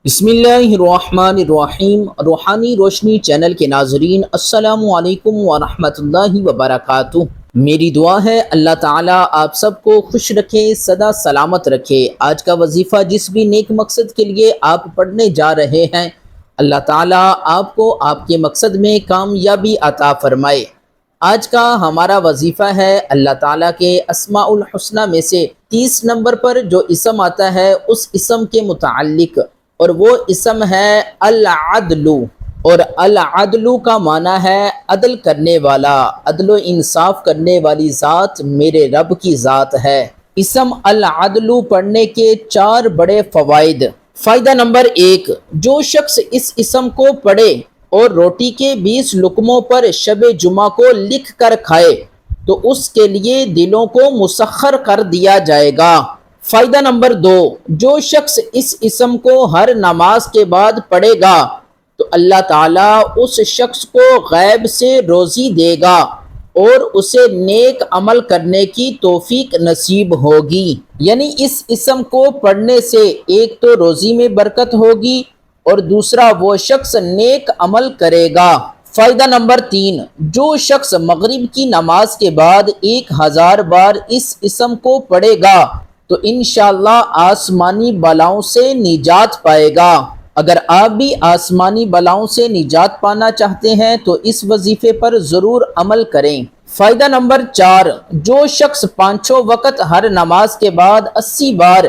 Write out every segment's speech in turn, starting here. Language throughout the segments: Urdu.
بسم اللہ الرحمن الرحیم۔ روحانی روشنی چینل کے ناظرین، السلام علیکم ورحمۃ اللہ وبرکاتہ۔ میری دعا ہے اللہ تعالیٰ آپ سب کو خوش رکھے، سدا سلامت رکھے۔ آج کا وظیفہ جس بھی نیک مقصد کے لیے آپ پڑھنے جا رہے ہیں، اللہ تعالیٰ آپ کو آپ کے مقصد میں کامیابی عطا فرمائے۔ آج کا ہمارا وظیفہ ہے اللہ تعالیٰ کے اسماء الحسنہ میں سے 30 نمبر پر جو اسم آتا ہے اس اسم کے متعلق، اور وہ اسم ہے العدل، اور العدل کا معنی ہے عدل کرنے والا، عدل و انصاف کرنے والی ذات میرے رب کی ذات ہے۔ اسم العدل پڑھنے کے 4 بڑے فوائد۔ فائدہ نمبر 1، جو شخص اس اسم کو پڑھے اور روٹی کے 20 لقموں پر شب جمعہ کو لکھ کر کھائے تو اس کے لیے دلوں کو مسخر کر دیا جائے گا۔ فائدہ نمبر 2، جو شخص اس اسم کو ہر نماز کے بعد پڑھے گا تو اللہ تعالیٰ اس شخص کو غیب سے روزی دے گا اور اسے نیک عمل کرنے کی توفیق نصیب ہوگی۔ یعنی اس اسم کو پڑھنے سے ایک تو روزی میں برکت ہوگی اور دوسرا وہ شخص نیک عمل کرے گا۔ فائدہ نمبر 3، جو شخص مغرب کی نماز کے بعد 1000 بار اس اسم کو پڑھے گا تو انشاءاللہ آسمانی بلاؤں سے نجات پائے گا۔ اگر آپ بھی آسمانی بلاؤں سے نجات پانا چاہتے ہیں تو اس وظیفے پر ضرور عمل کریں۔ فائدہ نمبر 4، جو شخص 5 وقت ہر نماز کے بعد 80 بار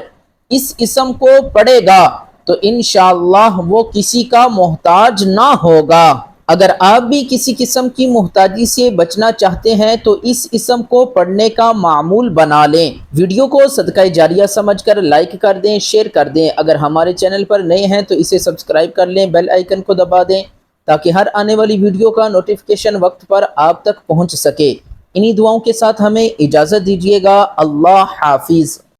اس اسم کو پڑھے گا تو انشاءاللہ وہ کسی کا محتاج نہ ہوگا۔ اگر آپ بھی کسی قسم کی محتاجی سے بچنا چاہتے ہیں تو اس اسم کو پڑھنے کا معمول بنا لیں۔ ویڈیو کو صدقہ جاریہ سمجھ کر لائک کر دیں، شیئر کر دیں۔ اگر ہمارے چینل پر نئے ہیں تو اسے سبسکرائب کر لیں، بیل آئیکن کو دبا دیں تاکہ ہر آنے والی ویڈیو کا نوٹیفیکیشن وقت پر آپ تک پہنچ سکے۔ انہی دعاؤں کے ساتھ ہمیں اجازت دیجیے گا۔ اللہ حافظ۔